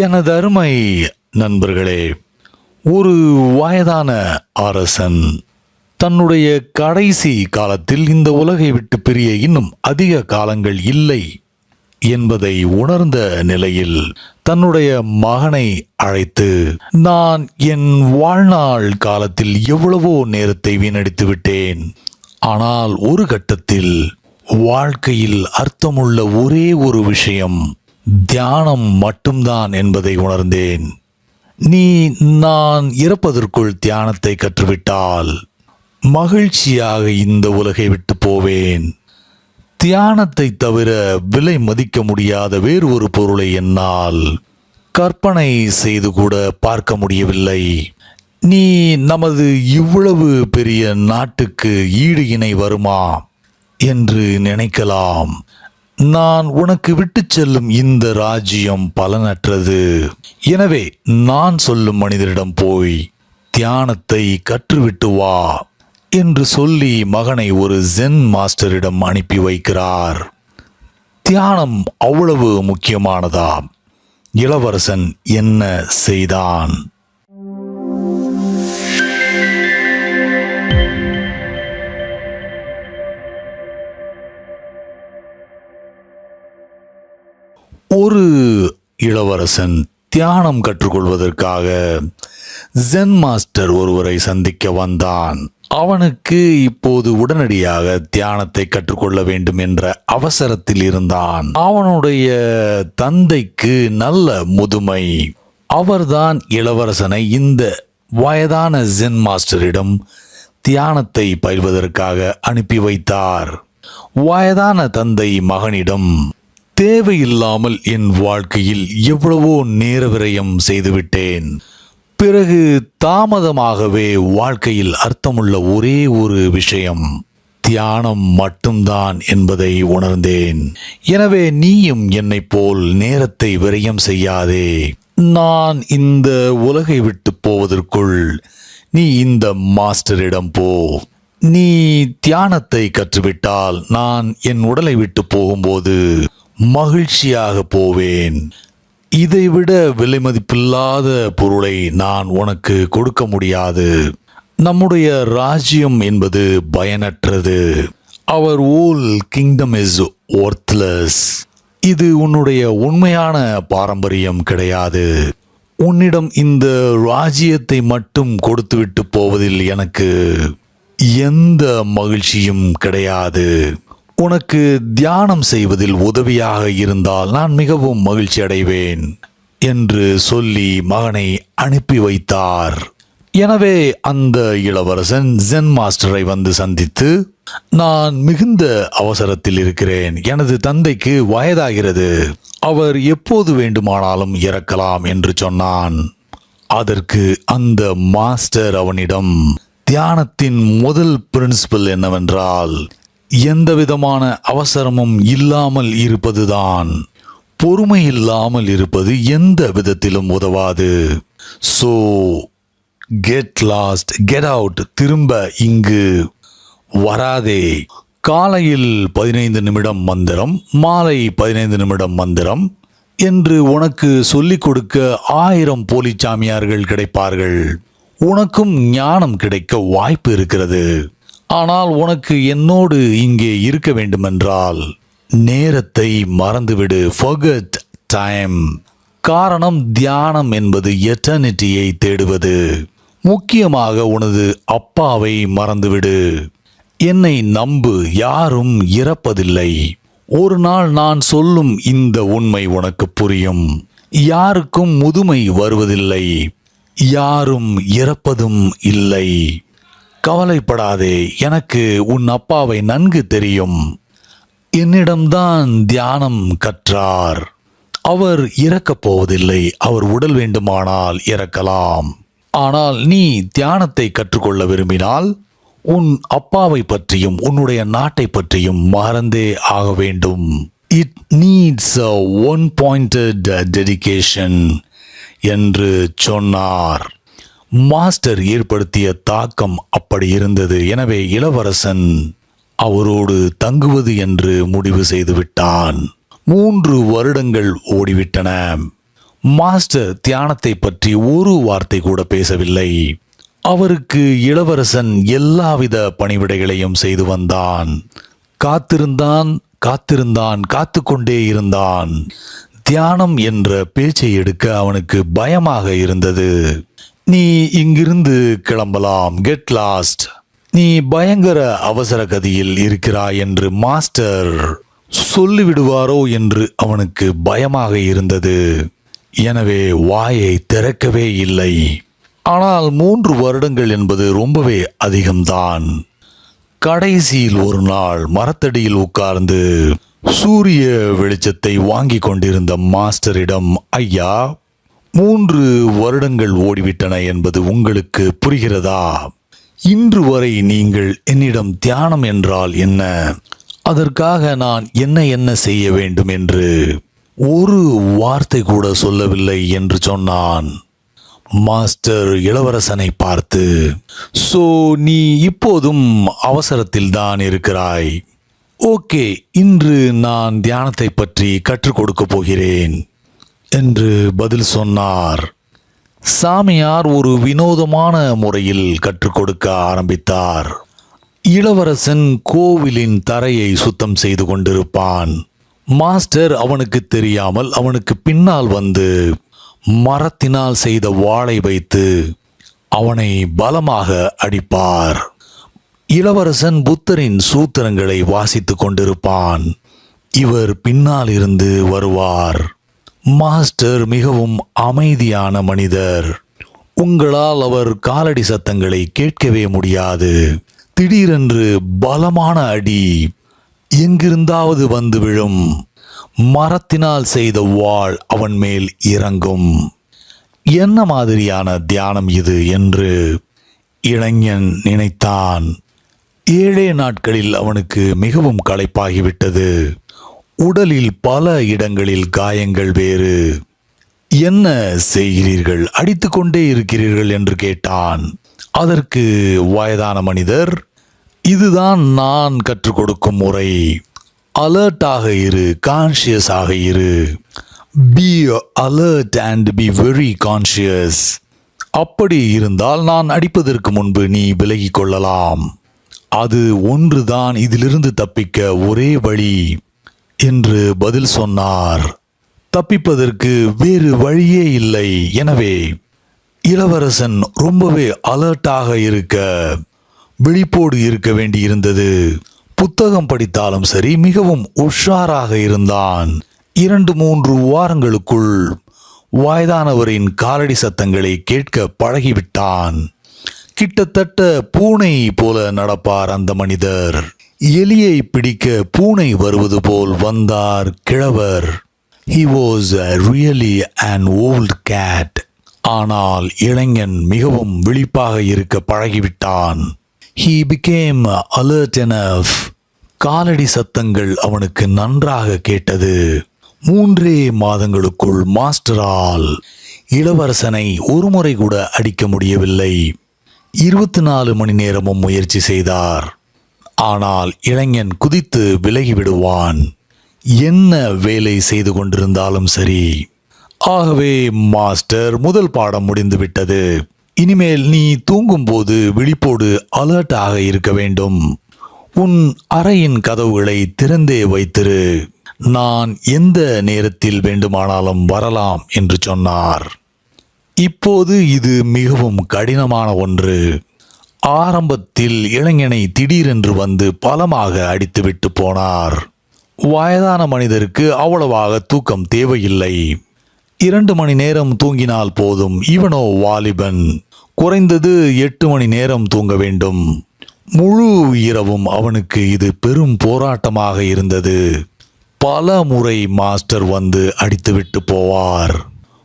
எனது அருமை நண்பர்களே, ஒரு வயதான அரசன் தன்னுடைய கடைசி காலத்தில் இந்த உலகை விட்டு பிரிய இன்னும் அதிக காலங்கள் இல்லை என்பதை உணர்ந்த நிலையில் தன்னுடைய மகனை அழைத்து, நான் என் வாழ்நாள் காலத்தில் எவ்வளவோ நேரத்தை வீணடித்து விட்டேன். ஆனால் ஒரு கட்டத்தில் வாழ்க்கையில் அர்த்தமுள்ள ஒரே ஒரு விஷயம் தியானம் மட்டும்தான் என்பதை உணர்ந்தேன். நான் இறப்பதற்குள் தியானத்தை கற்றுவிட்டால் மகிழ்ச்சியாக இந்த உலகை விட்டு போவேன். தியானத்தை தவிர விலை மதிக்க முடியாத வேறு ஒரு பொருளை என்னால் கற்பனை செய்து கூட பார்க்க முடியவில்லை. நமது இவ்வளவு பெரிய நாட்டுக்கு ஈடு இணை வருமா என்று நினைக்கலாம். நான் உனக்கு விட்டு செல்லும் இந்த ராஜ்யம் பலனற்றது. எனவே நான் சொல்லும் மனிதரிடம் போய் தியானத்தை கற்றுவிட்டு வா என்று சொல்லி மகனை ஒரு ஜென் மாஸ்டரிடம் அனுப்பி வைக்கிறார். தியானம் அவ்வளவு முக்கியமானதா? இளவரசன் என்ன செய்தான்? ஒரு இளவரசன் தியானம் கற்றுக்கொள்வதற்காக ஜென் மாஸ்டர் ஒருவரை சந்திக்க வந்தான். அவனுக்கு இப்போது உடனடியாக தியானத்தை கற்றுக்கொள்ள வேண்டும் என்ற அவசரத்தில் இருந்தான். அவனுடைய தந்தைக்கு நல்ல முதுமை. அவர்தான் இளவரசனை இந்த வயதான ஜென் மாஸ்டரிடம் தியானத்தை பயில்வதற்காக அனுப்பி வைத்தார். வயதான தந்தை மகனிடம், தேவையில்லாமல் என் வாழ்க்கையில் எவ்வளவோ நேர விரயம் செய்துவிட்டேன். பிறகு தாமதமாகவே வாழ்க்கையில் அர்த்தமுள்ள ஒரே ஒரு விஷயம் தியானம் மட்டும்தான் என்பதை உணர்ந்தேன். எனவே நீயும் என்னை போல் நேரத்தை விரயம் செய்யாதே. நான் இந்த உலகை விட்டு போவதற்குள் நீ இந்த மாஸ்டரிடம் போ. நீ தியானத்தை கற்றுவிட்டால் நான் என் உடலை விட்டு போகும்போது மகிழ்ச்சியாக போவேன். இதைவிட விலை மதிப்பில்லாத பொருளை நான் உனக்கு கொடுக்க முடியாது. நம்முடைய ராஜ்யம் என்பது பயனற்றது. அவர் ஓல் கிங்டம் இஸ் ஒர்த்லெஸ். இது உன்னுடைய உண்மையான பாரம்பரியம் கிடையாது. உன்னிடம் இந்த ராஜ்யத்தை மட்டும் கொடுத்துவிட்டு போவதில் எனக்கு எந்த மகிழ்ச்சியும் கிடையாது. உனக்கு தியானம் செய்வதில் உதவியாக இருந்தால் நான் மிகவும் மகிழ்ச்சி அடைவேன் என்று சொல்லி மகனை அனுப்பி வைத்தார். எனவே அந்த இளவரசன் ஜென் மாஸ்டரை வந்து சந்தித்து, நான் மிகுந்த அவசரத்தில் இருக்கிறேன். எனது தந்தைக்கு வயதாகிறது. அவர் எப்போது வேண்டுமானாலும் இறக்கலாம் என்று சொன்னான். அதற்கு அந்த மாஸ்டர் அவனிடம், தியானத்தின் முதல் பிரின்சிபல் என்னவென்றால் எந்த விதமான அவசரமும் இல்லாமல் இருப்பதுதான். பொறுமை இல்லாமல் இருப்பது எந்த விதத்திலும் உதவாது. So get lost, get out. திரும்ப இங்கு வராதே. காலையில் 15 நிமிடம் மந்திரம், மாலை 15 நிமிடம் மந்திரம் என்று உனக்கு சொல்லிக் கொடுக்க 1000 போலி சாமியார்கள் கிடைப்பார்கள். உனக்கும் ஞானம் கிடைக்க வாய்ப்பு இருக்கிறது. ஆனால் உனக்கு என்னோடு இங்கே இருக்க வேண்டுமென்றால் நேரத்தை மறந்துவிடு. forget time. காரணம், தியானம் என்பது எட்டர்னிட்டியை தேடுவது. முக்கியமாக உனது அப்பாவை மறந்துவிடு. என்னை நம்பு, யாரும் இறப்பதில்லை. ஒரு நாள் நான் சொல்லும் இந்த உண்மை உனக்கு புரியும். யாருக்கும் முதுமை வருவதில்லை, யாரும் இறப்பதும் இல்லை. கவலைப்படாதே, எனக்கு உன் அப்பாவை நன்கு தெரியும். என்னிடம்தான் தியானம் கற்றார். அவர் இறக்கப் போவதில்லை. அவர் உடல் வேண்டுமானால் இறக்கலாம். ஆனால் நீ தியானத்தை கற்றுக்கொள்ள விரும்பினால் உன் அப்பாவை பற்றியும் உன்னுடைய நாட்டை பற்றியும் மறந்தே ஆக வேண்டும். It needs a one-pointed dedication என்று சொன்னார். மாஸ்டர் ஏற்படுத்திய தாக்கம் அப்படி இருந்தது. எனவே இளவரசன் அவரோடு தங்குவது என்று முடிவு செய்து விட்டான். 3 வருடங்கள் ஓடிவிட்டன. மாஸ்டர் தியானத்தை பற்றி ஒரு வார்த்தை கூட பேசவில்லை. அவருக்கு இளவரசன் எல்லாவித பணிவிடைகளையும் செய்து வந்தான். காத்திருந்தான், காத்து கொண்டே இருந்தான். தியானம் என்ற பேச்சை எடுக்க அவனுக்கு பயமாக இருந்தது. நீ இங்கிருந்து கிளம்பலாம், கெட் லாஸ்ட். நீ பயங்கர அவசர கதியில் இருக்கிறாய் என்று மாஸ்டர் சொல்லிவிடுவாரோ என்று அவனுக்கு பயமாக இருந்தது. எனவே வாயை திறக்கவே இல்லை. ஆனால் 3 வருடங்கள் என்பது ரொம்பவே அதிகம்தான். கடைசியில் ஒரு நாள் மரத்தடியில் உட்கார்ந்து சூரிய வெளிச்சத்தை வாங்கி கொண்டிருந்த மாஸ்டரிடம், ஐயா, 3 வருடங்கள் ஓடிவிட்டன என்பது உங்களுக்கு புரிகிறதா? இன்று வரை நீங்கள் என்னிடம் தியானம் என்றால் என்ன, அதற்காக நான் என்ன செய்ய வேண்டும் என்று ஒரு வார்த்தை கூட சொல்லவில்லை என்று சொன்னான். மாஸ்டர் இளவரசனை பார்த்து, சோ நீ இப்போதும் அவசரத்தில் தான் இருக்கிறாய். ஓகே, இன்று நான் தியானத்தை பற்றி கற்றுக் கொடுக்க போகிறேன் என்று பதில் சொன்னார். சாமியார் ஒரு வினோதமான முறையில் கற்றுக் கொடுக்க ஆரம்பித்தார். இளவரசன் கோவிலின் தரையை சுத்தம் செய்து கொண்டிருப்பான். மாஸ்டர் அவனுக்கு தெரியாமல் அவனுக்கு பின்னால் வந்து மரத்தினால் செய்த வாளை வைத்து அவனை பலமாக அடிப்பார். இளவரசன் புத்தரின் சூத்திரங்களை வாசித்துக் கொண்டிருப்பான். இவர் பின்னால் இருந்து வருவார். மாஸ்டர் மிகவும் அமைதியான மனிதர். உங்களால் அவர் காலடி சத்தங்களை கேட்கவே முடியாது. திடீரென்று பலமான அடி எங்கிருந்தாவது வந்து விழும். மரத்தினால் செய்த வாள் அவன் மேல் இறங்கும். என்ன மாதிரியான தியானம் இது என்று இளைஞன் நினைத்தான். 7 நாட்களில் அவனுக்கு மிகவும் களைப்பாகிவிட்டது. உடலில் பல இடங்களில் காயங்கள் வேறு. என்ன செய்கிறீர்கள், அடித்துக்கொண்டே இருக்கிறீர்கள் என்று கேட்டான். அதற்கு வயதான மனிதர், இதுதான் நான் கற்றுக் கொடுக்கும் முறை. அலர்ட்டாக இரு, கான்ஷியஸாக இரு. Be alert and be very conscious. அப்படி இருந்தால் நான் அடிப்பதற்கு முன்பு நீ விலகிக் கொள்ளலாம். அது ஒன்றுதான் இதிலிருந்து தப்பிக்க ஒரே வழி என்று பதில் சொன்னார். தப்பிப்பதற்கு வேறு வழியே இல்லை. எனவே இளவரசன் ரொம்பவே அலர்ட்டாக இருக்க, விழிப்போடு இருக்க வேண்டியிருந்தது. புத்தகம் படித்தாலும் சரி, மிகவும் உஷாராக இருந்தான். 2-3 வாரங்களுக்குள் வயதானவரின் காலடி சத்தங்களை கேட்க பழகிவிட்டான். கிட்டத்தட்ட பூனை போல நடப்பார் அந்த மனிதர். எலியை பிடிக்க பூனை வருவது போல் வந்தார் கிழவர். He was really an old cat. ஆனால் இளைஞன் மிகவும் விழிப்பாக இருக்க பழகிவிட்டான். He became alert enough. காலடி சத்தங்கள் அவனுக்கு நன்றாக கேட்டது. 3 மாதங்களுக்குள் மாஸ்டரால் இளவரசனை ஒரு முறை கூட அடிக்க முடியவில்லை. 24 மணி நேரமும் முயற்சி செய்தார். ஆனால் இளைஞன் குதித்து விலகிவிடுவான், என்ன வேலை செய்து கொண்டிருந்தாலும் சரி. ஆகவே மாஸ்டர், முதல் பாடம் முடிந்துவிட்டது. இனிமேல் நீ தூங்கும்போது விழிப்போடு அலர்ட்டாக இருக்க வேண்டும். உன் அறையின் கதவுகளை திறந்தே வைத்திரு. நான் எந்த நேரத்தில் வேண்டுமானாலும் வரலாம் என்று சொன்னார். இப்போது இது மிகவும் கடினமான ஒன்று. ஆரம்பத்தில் இளைஞனை திடீரென்று வந்து பலமாக அடித்துவிட்டு போனார். வயதான மனிதருக்கு அவ்வளவாக தூக்கம் தேவையில்லை. 2 மணி நேரம் தூங்கினால் போதும். இவனோ வாலிபன், குறைந்தது 8 மணி நேரம் தூங்க வேண்டும். முழு இரவும் அவனுக்கு இது பெரும் போராட்டமாக இருந்தது. பல முறை மாஸ்டர் வந்து அடித்துவிட்டு போவார்.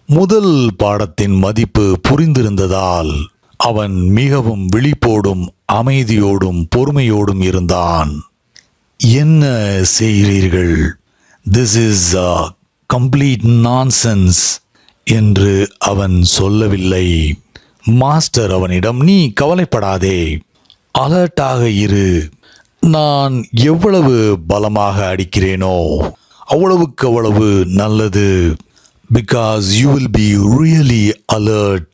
முதல் பாடத்தின் மதிப்பு புரிந்திருந்ததால் அவன் மிகவும் விழிப்போடும் அமைதியோடும் பொறுமையோடும் இருந்தான். என்ன செய்கிறீர்கள், this is a complete nonsense என்று அவன் சொல்லவில்லை. மாஸ்டர் அவனிடம், நீ கவலைப்படாதே, அலர்ட்டாக இரு. நான் எவ்வளவு பலமாக அடிக்கிறேனோ அவ்வளவுக்கு அவ்வளவு நல்லது. because you will be really alert.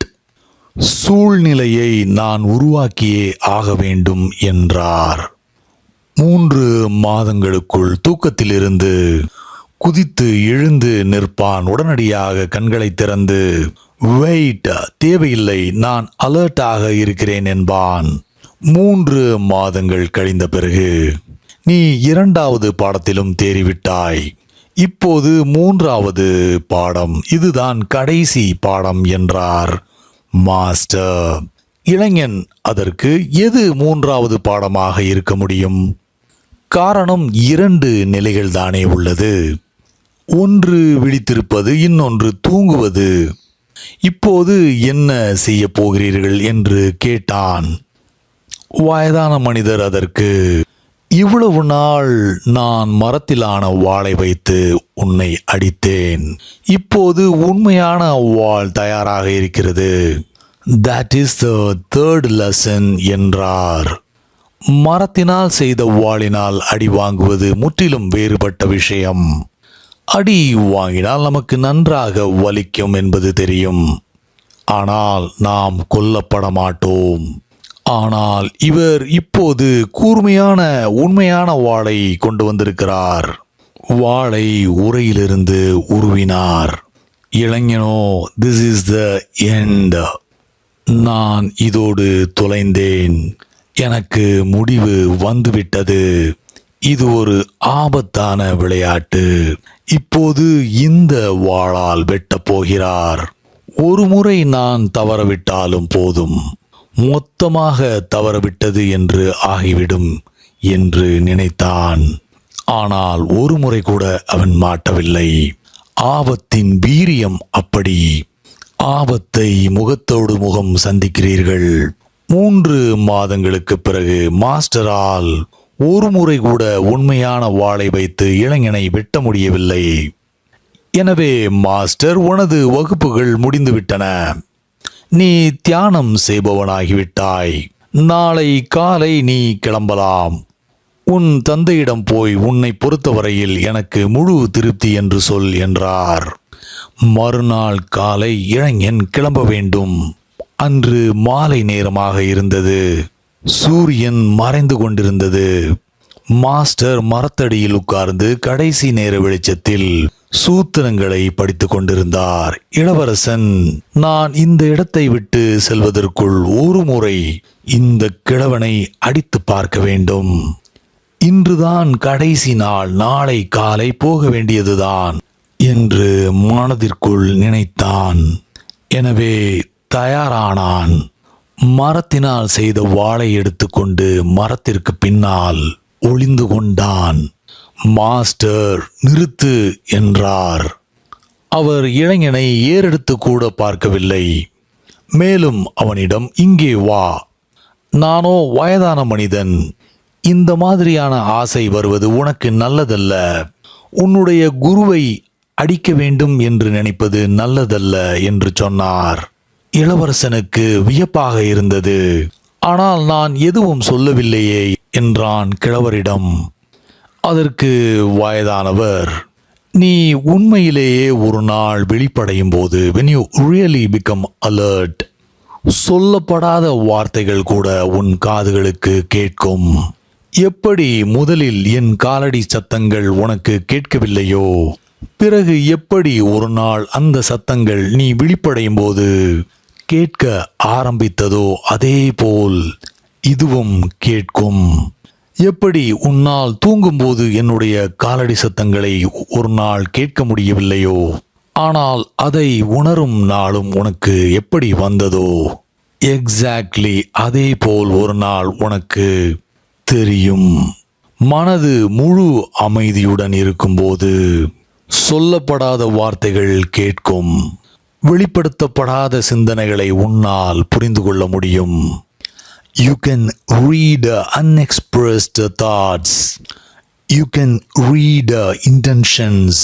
சூழ்நிலையை நான் உருவாக்கியே ஆக வேண்டும் என்றார். 3 மாதங்களுக்குள் தூக்கத்திலிருந்து குதித்து எழுந்து நிற்பான். உடனடியாக கண்களை திறந்து வெயிட், தேவையில்லை, நான் அலர்ட்டாக இருக்கிறேன் என்பான். 3 மாதங்கள் கழிந்த பிறகு நீ 2வது பாடத்திலும் தேறிவிட்டாய். இப்போது 3வது பாடம், இதுதான் கடைசி பாடம் என்றார் மாஸ்டர். இளைஞன் அதற்கு எது 3வது பாடமாக இருக்க முடியும்? காரணம் 2 நிலைகள் தானே உள்ளது. ஒன்று விழித்திருப்பது, இன்னொன்று தூங்குவது. இப்போது என்ன செய்ய போகிறீர்கள் என்று கேட்டான். வயதான மனிதர் அதற்கு, இவ்வளவு நாள் நான் மரத்திலான வாளை வைத்து உன்னை அடித்தேன். இப்போது உண்மையான வாள் தயாராக இருக்கிறது. That is the 3rd lesson என்றார். மரத்தினால் செய்த வாளினால் அடி வாங்குவது முற்றிலும் வேறுபட்ட விஷயம். அடி வாங்கினால் நமக்கு நன்றாக வலிக்கும் என்பது தெரியும். ஆனால் நாம் கொல்லப்பட மாட்டோம். ஆனால் இவர் இப்போது கூர்மையான உண்மையான வாளை கொண்டு வந்திருக்கிறார். வாளை உரையிலிருந்து உருவினார். இளைஞனோ, this is the end. நான் இதோடு தொலைந்தேன். எனக்கு முடிவு வந்துவிட்டது. இது ஒரு ஆபத்தான விளையாட்டு. இப்போது இந்த வாளால் வெட்டப் போகிறார். ஒரு முறை நான் தவறவிட்டாலும் போதும், மொத்தமாக தவறவிட்டது என்று ஆகிவிடும் என்று நினைத்தான். ஆனால் ஒரு முறை கூட அவன் மாட்டவில்லை. ஆபத்தின் வீரியம் அப்படி. ஆபத்தை முகத்தோடு முகம் சந்திக்கிறீர்கள். 3 மாதங்களுக்கு பிறகு மாஸ்டரால் ஒரு முறை கூட உண்மையான வாளை வைத்து இளைஞனை வெட்ட முடியவில்லை. எனவே மாஸ்டர், உனது வகுப்புகள் முடிந்துவிட்டன. நீ தியானம் செய்பவனாகிவிட்டாய். நாளை காலை நீ கிளம்பலாம். உன் தந்தையிடம் போய் உன்னை பொறுத்தவரையில் எனக்கு முழு திருப்தி என்று சொல் என்றார். மறுநாள் காலை இளைஞன் கிளம்ப வேண்டும். அன்று மாலை நேரமாக இருந்தது. சூரியன் மறைந்து கொண்டிருந்தது. மாஸ்டர் மரத்தடியில் உட்கார்ந்து கடைசி நேர வெளிச்சத்தில் சூத்திரங்களை படித்துக் கொண்டிருந்தார். இளவரசன், நான் இந்த இடத்தை விட்டு செல்வதற்குள் ஒரு முறை இந்த கிழவனை அடித்து பார்க்க வேண்டும். இன்றுதான் கடைசி நாள், நாளை காலை போக வேண்டியதுதான் என்று மனதிற்குள் நினைத்தான். எனவே தயாரானான். மரத்தினால் செய்த வாளை எடுத்துக்கொண்டு மரத்திற்கு பின்னால் ஒளிந்து கொண்டான். மாஸ்டர், நிறுத்து என்றார். அவர் இளைஞனை ஏறெடுத்து கூட பார்க்கவில்லை. மேலும் அவனிடம், இங்கே வா. நானோ வயதான மனிதன். இந்த மாதிரியான ஆசை வருவது உனக்கு நல்லதல்ல. உன்னுடைய குருவை அடிக்க வேண்டும் என்று நினைப்பது நல்லதல்ல என்று சொன்னார். இளவரசனுக்கு வியப்பாக இருந்தது. ஆனால் நான் எதுவும் சொல்லவில்லையே என்றான் கிழவரிடம். அதற்கு வயதானவர், நீ உண்மையிலேயே ஒரு நாள் வெளிப்படையும் போது, when you really become alert, சொல்லப்படாத வார்த்தைகள் கூட உன் காதுகளுக்கு கேட்கும். எப்படி முதலில் என் காலடி சத்தங்கள் உனக்கு கேட்கவில்லையோ, பிறகு எப்படி ஒரு நாள் அந்த சத்தங்கள் நீ விழிப்படையும் போது கேட்க ஆரம்பித்ததோ, அதே போல் இதுவும் கேட்கும். எப்படி உன்னால் தூங்கும்போது என்னுடைய காலடி சத்தங்களை ஒரு நாள் கேட்க முடியவில்லையோ, ஆனால் அதை உணரும் நாளும் உனக்கு எப்படி வந்ததோ, எக்ஸாக்ட்லி அதே போல் ஒரு நாள் உனக்கு தெரியும். மனது முழு அமைதியுடன் இருக்கும்போது சொல்லப்படாத வார்த்தைகள் கேட்கும். வெளிப்படுத்தப்படாத சிந்தனைகளை உன்னால் புரிந்து கொள்ள முடியும். You can read unexpressed thoughts. You can read intentions.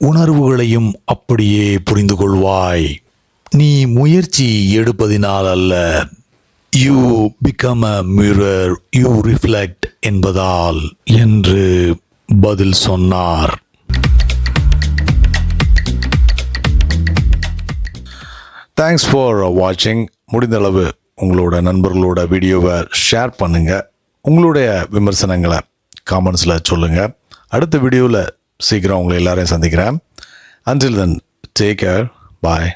உணர்வுகளையும் அப்படியே புரிந்து கொள்வாய். நீ முயற்சி எடுப்பதினால் அல்ல. You become a mirror, you reflect என்பதால் என்று பதில் சொன்னார். தேங்க்ஸ் ஃபார் வாட்சிங். முடிந்தளவு உங்களோட நண்பர்களோட வீடியோவை ஷேர் பண்ணுங்கள். உங்களுடைய விமர்சனங்களை காமெண்ட்ஸில் சொல்லுங்கள். அடுத்த வீடியோவில் சீக்கிரம் உங்களை எல்லாரையும் சந்திக்கிறேன். Until then, take care. Bye.